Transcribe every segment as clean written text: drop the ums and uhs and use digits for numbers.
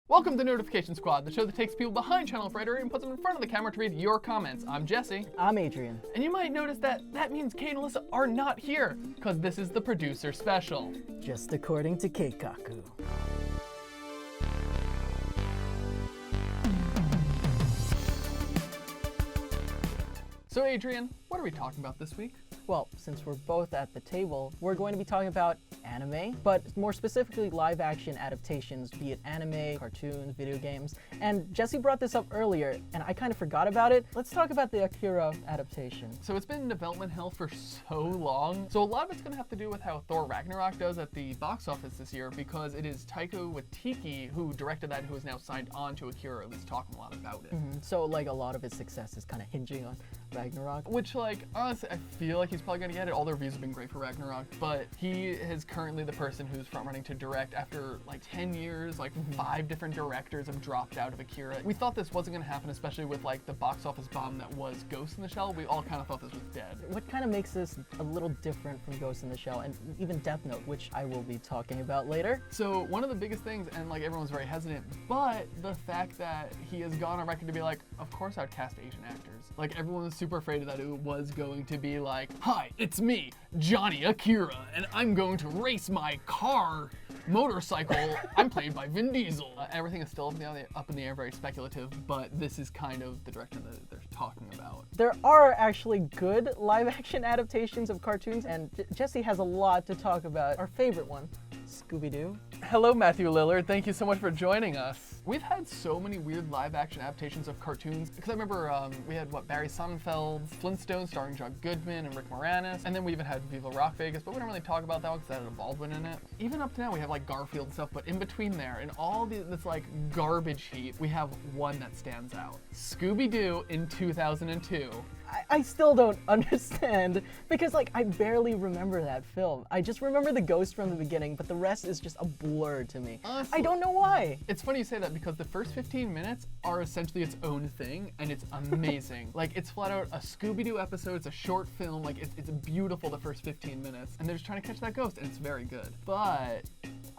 Welcome to Notification Squad, the show that takes people behind Channel Frederator and puts them in front of the camera to read your comments. I'm Jesse. I'm Adrian. And you might notice that means Kate and Alyssa are not here, because this is the producer special. Just according to Keikaku. So Adrian, what are we talking about this week? Well, since we're both at the table, we're going to be talking about anime, but more specifically live-action adaptations, be it anime, cartoons, video games. And Jesse brought this up earlier, and I kind of forgot about it. Let's talk about the Akira adaptation. So it's been in development hell for so long. So a lot of it's going to have to do with how Thor Ragnarok does at the box office this year, because it is Taika Waititi who directed that and who is now signed on to Akira, at least talking a lot about it. So like a lot of its success is kind of hinging on Ragnarok. Which, like, honestly, I feel like he's probably going to get it. All the reviews have been great for Ragnarok, but he is currently the person who's front-running to direct after, like, 10 years. Like, 5 different directors have dropped out of Akira. We thought this wasn't going to happen, especially with, like, the box office bomb that was Ghost in the Shell. We all kind of thought this was dead. What kind of makes this a little different from Ghost in the Shell and even Death Note, which I will be talking about later? So, one of the biggest things, and, like, everyone's very hesitant, but the fact that he has gone on record to be like, of course I'd cast Asian actors. Like, everyone was super afraid that it was going to be like, hi, it's me, Johnny Akira, and I'm going to race my motorcycle. I'm played by Vin Diesel. Everything is still up in the air, very speculative, but this is kind of the direction that they're talking about. There are actually good live-action adaptations of cartoons, and Jesse has a lot to talk about. Our favorite one, Scooby Doo. Hello, Matthew Lillard. Thank you so much for joining us. We've had so many weird live-action adaptations of cartoons, because I remember we had, Barry Sonnenfeld's Flintstones starring John Goodman and Rick Moranis, and then we even had Viva Rock Vegas, but we don't really talk about that one because that had a Baldwin in it. Even up to now, we have, like, Garfield and stuff, but in between there, in all this, like, garbage heap, we have one that stands out. Scooby Doo in 2002. I still don't understand, because, like, I barely remember that film. I just remember the ghost from the beginning, but the rest is just a blur to me. Honestly, I don't know why. It's funny you say that, because the first 15 minutes are essentially its own thing, and it's amazing. Like, it's flat out a Scooby Doo episode, it's a short film, like, it's beautiful the first 15 minutes, and they're just trying to catch that ghost, and it's very good. But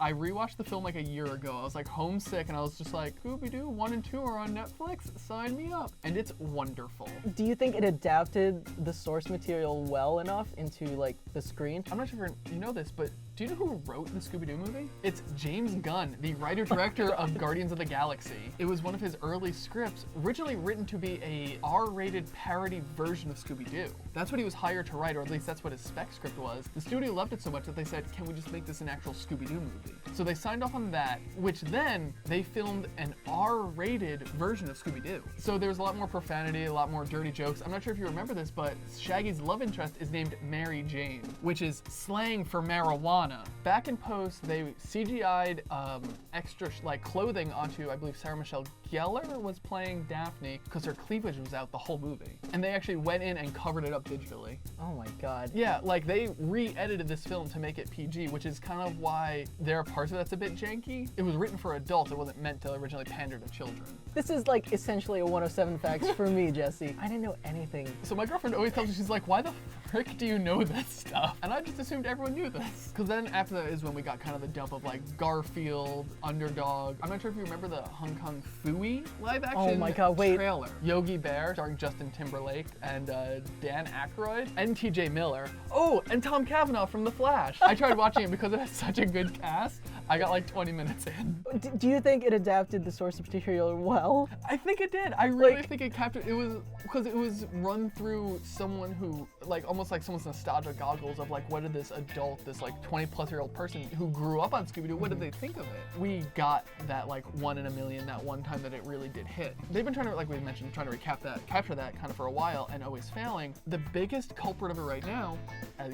I rewatched the film like a year ago. I was like homesick, and I was just like, Scooby Doo 1 and 2 are on Netflix, sign me up. And it's wonderful. Do you think it adapted the source material well enough into, like, the screen? I'm not sure if you know this, but do you know who wrote the Scooby Doo movie? It's James Gunn, the writer-director of Guardians of the Galaxy. It was one of his early scripts, originally written to be a R-rated parody version of Scooby Doo. That's what he was hired to write, or at least that's what his spec script was. The studio loved it so much that they said, can we just make this an actual Scooby Doo movie? So they signed off on that, which then they filmed an R-rated version of Scooby Doo. So there's a lot more profanity, a lot more dirty jokes. I'm not sure if you remember this, but Shaggy's love interest is named Mary Jane, which is slang for marijuana. Back in post, they CGI'd extra clothing onto, I believe, Sarah Michelle Gellar was playing Daphne, because her cleavage was out the whole movie. And they actually went in and covered it up digitally. Oh my god. Yeah, like, they re-edited this film to make it PG, which is kind of why there are parts of it that's a bit janky. It was written for adults, it wasn't meant to originally pander to children. This is, like, essentially a 107 Facts for me, Jesse. I didn't know anything. So my girlfriend always tells me, she's like, why the frick do you know this stuff? And I just assumed everyone knew this. Because then after that is when we got kind of the dump of, like, Garfield, Underdog. I'm not sure if you remember the Hong Kong Phooey live action Oh my god, wait. trailer. Yogi Bear, starring Justin Timberlake and Dan Aykroyd and TJ Miller. Oh, and Tom Cavanaugh from The Flash. I tried watching it because it has such a good cast. I got like 20 minutes in. Do you think it adapted the source material well? I think it did. I really think it captured, it was, because it was run through someone who, like, almost like someone's nostalgia goggles of, like, what did this adult, this, like, 20-plus-year-old person who grew up on Scooby-Doo, what did they think of it? We got that, like, 1 in a million, that one time that it really did hit. They've been trying to, like we mentioned, trying to capture that kind of for a while and always failing. The biggest culprit of it right now,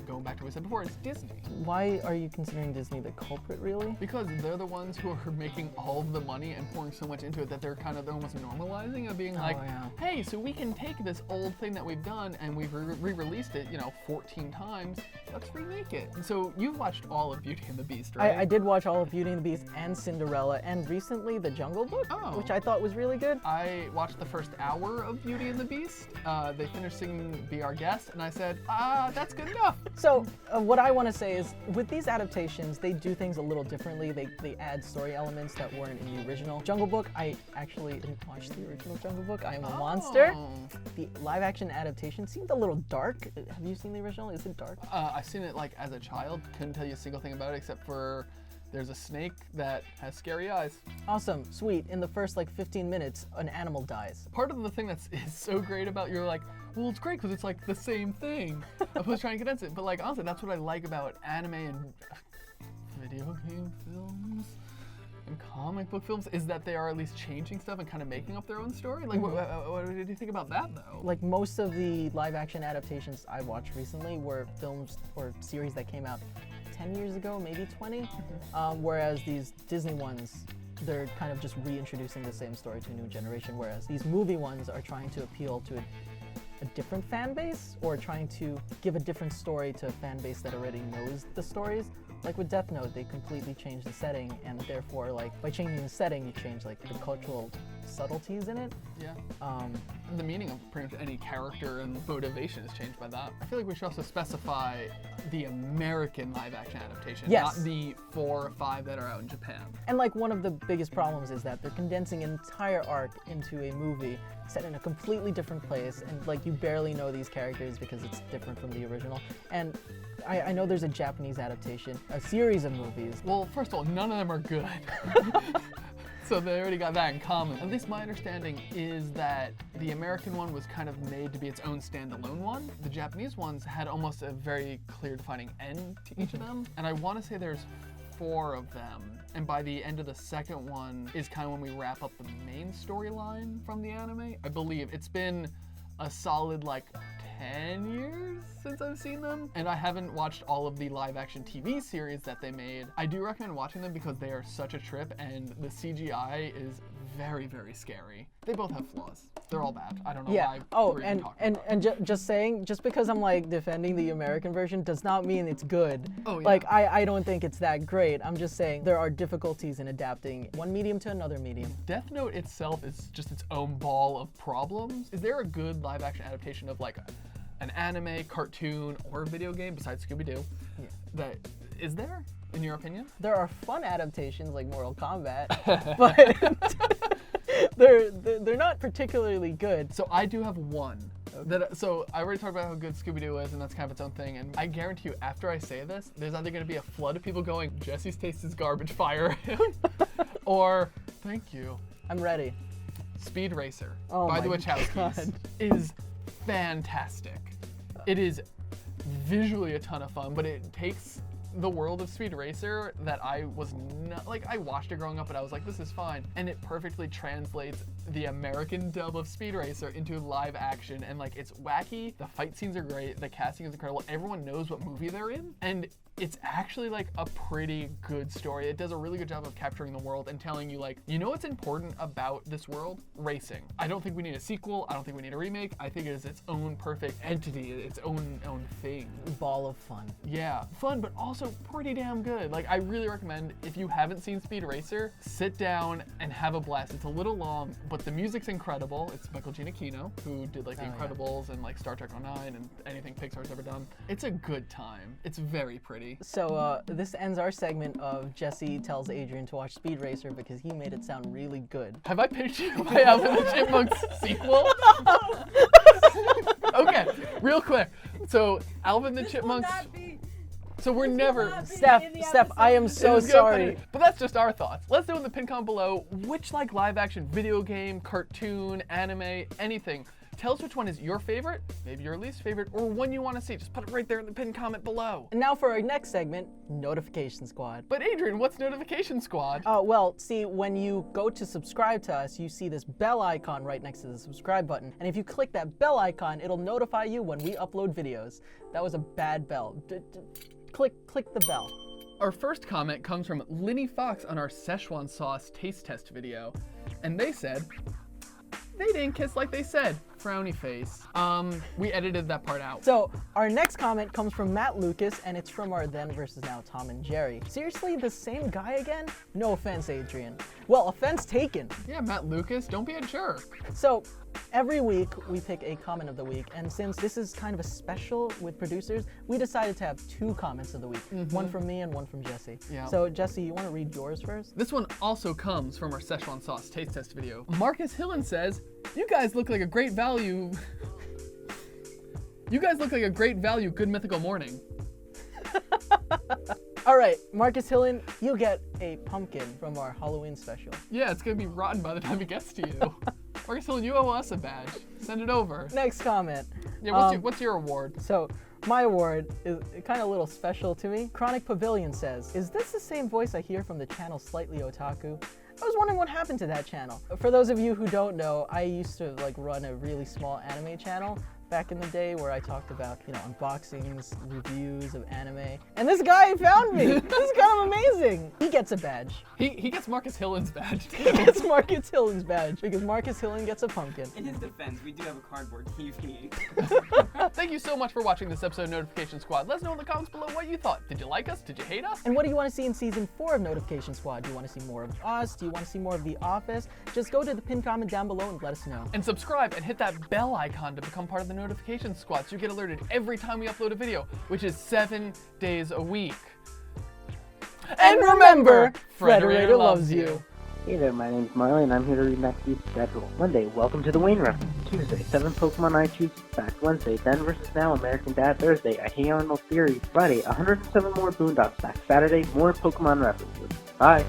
going back to what we said before, is Disney. Why are you considering Disney the culprit, really? Because they're the ones who are making all of the money and pouring so much into it that they're almost normalizing and being like, hey, so we can take this old thing that we've done and we've re-released it, 14 times, let's remake it. And so you've watched all of Beauty and the Beast, right? I did watch all of Beauty and the Beast and Cinderella, and recently The Jungle Book, which I thought was really good. I watched the first hour of Beauty and the Beast. They finished singing Be Our Guest, and I said, that's good enough. So what I want to say is, with these adaptations, they do things a little different differently. They add story elements that weren't in the original. Jungle Book, I actually didn't watch the original Jungle Book. I am a monster. The live action adaptation seemed a little dark. Have you seen the original? Is it dark? I've seen it like as a child. Couldn't tell you a single thing about it except for there's a snake that has scary eyes. Awesome, sweet. In the first like 15 minutes, an animal dies. Part of the thing is so great about, you're like, well, it's great because it's like the same thing. I was trying to condense it, but like honestly, that's what I like about anime and video game films and comic book films, is that they are at least changing stuff and kind of making up their own story. Like, what did you think about that though? Like most of the live action adaptations I watched recently were films or series that came out 10 years ago, maybe 20, whereas these Disney ones, they're kind of just reintroducing the same story to a new generation, whereas these movie ones are trying to appeal to a different fan base, or trying to give a different story to a fan base that already knows the stories. Like with Death Note, they completely changed the setting, and therefore, like, by changing the setting, you change like the cultural subtleties in it. Yeah. The meaning of pretty much any character and motivation is changed by that. I feel like we should also specify the American live action adaptation, yes, not the 4 or 5 that are out in Japan. And like one of the biggest problems is that they're condensing an entire arc into a movie set in a completely different place, and like you barely know these characters because it's different from the original. And I know there's a Japanese adaptation, a series of movies. Well, first of all, none of them are good. So they already got that in common. At least my understanding is that the American one was kind of made to be its own standalone one. The Japanese ones had almost a very clear defining end to each of them. And I want to say there's 4 of them. And by the end of the second one is kind of when we wrap up the main storyline from the anime. I believe it's been a solid like 10 years since I've seen them, and I haven't watched all of the live action TV series that they made. I do recommend watching them because they are such a trip, and the CGI is very, very scary. They both have flaws. They're all bad. I don't know why. Oh, just saying, just because I'm like defending the American version does not mean it's good. Oh, yeah. Like I don't think it's that great. I'm just saying there are difficulties in adapting one medium to another medium. Death Note itself is just its own ball of problems. Is there a good live action adaptation of like an anime, cartoon, or video game besides Scooby Doo? Yeah. That is there, in your opinion? There are fun adaptations like Mortal Kombat, but they're not particularly good. So I do have one. Okay. So I already talked about how good Scooby Doo is, and that's kind of its own thing. And I guarantee you, after I say this, there's either going to be a flood of people going, "Jesse's taste is garbage, fire him," or "Thank you." I'm ready. Speed Racer by the Wachowskis is fantastic. It is visually a ton of fun, but it takes the world of Speed Racer that I was not, like, I watched it growing up and I was like, this is fine. And it perfectly translates the American dub of Speed Racer into live action, and like, it's wacky, the fight scenes are great, the casting is incredible, everyone knows what movie they're in, and it's actually like a pretty good story. It does a really good job of capturing the world and telling you, like, you know what's important about this world? Racing. I don't think we need a sequel. I don't think we need a remake. I think it is its own perfect entity, its own thing. Ball of fun. Yeah, fun, but also pretty damn good. Like, I really recommend, if you haven't seen Speed Racer, sit down and have a blast. It's a little long, but the music's incredible. It's Michael Giacchino, who did like The Incredibles and like Star Trek 09 and anything Pixar's ever done. It's a good time. It's very pretty. So this ends our segment of Jesse tells Adrian to watch Speed Racer because he made it sound really good. Have I pitched you my Alvin and the Chipmunks sequel? Okay, real quick. So Alvin the Chipmunks. So we're never. Steph, I am so sorry. But that's just our thoughts. Let's know in the pin comment below which like live action video game, cartoon, anime, anything. Tell us which one is your favorite, maybe your least favorite, or one you want to see. Just put it right there in the pinned comment below. And now for our next segment, Notification Squad. But Adrian, what's Notification Squad? Well, see, when you go to subscribe to us, you see this bell icon right next to the subscribe button. And if you click that bell icon, it'll notify you when we upload videos. That was a bad bell. Click the bell. Our first comment comes from Linny Fox on our Szechuan sauce taste test video. And they said, they didn't kiss like they said. Frowny face. We edited that part out. So our next comment comes from Matt Lucas, and it's from our Then versus Now Tom and Jerry. Seriously, the same guy again? No offense, Adrian. Well, offense taken. Yeah, Matt Lucas, don't be a jerk. So Every week we pick a comment of the week, and since this is kind of a special with producers, we decided to have 2 comments of the week. One from me and one from Jesse. Yeah. So Jesse, you want to read yours first? This one also comes from our Szechuan sauce taste test video. Marcus Hillen says, "You guys look like a great value." You guys look like a great value, Good Mythical Morning. All right, Marcus Hillen, you get a pumpkin from our Halloween special. Yeah, it's gonna be rotten by the time it gets to you. Marcus Hillen, you owe us a badge. Send it over. Next comment. Yeah, what's your award? So, my award is kind of a little special to me. Chronic Pavilion says, "Is this the same voice I hear from the channel Slightly Otaku? I was wondering what happened to that channel." For those of you who don't know, I used to run a really small anime channel back in the day where I talked about, unboxings, reviews of anime. And this guy found me. This is kind of amazing. He gets a badge. He gets Marcus Hillen's badge. He gets Marcus Hillen's badge because Marcus Hillen gets a pumpkin. In his defense, we do have a cardboard TV. Thank you so much for watching this episode of Notification Squad. Let us know in the comments below what you thought. Did you like us? Did you hate us? And what do you want to see in season 4 of Notification Squad? Do you want to see more of us? Do you want to see more of The Office? Just go to the pinned comment down below and let us know. And subscribe and hit that bell icon to become part of the Notification Squad so you get alerted every time we upload a video, which is 7 days a week. And remember, Frederator loves you. Hey there, my name's Marley, and I'm here to read next week's schedule. Monday, welcome to the Wayne reference. Tuesday, 7 Pokemon I Choose Fact. Wednesday, Ben vs. Now, American Dad. Thursday, a Hey Arnold Theory. Friday, 107 more Boondocks Facts. Saturday, more Pokemon references. Bye!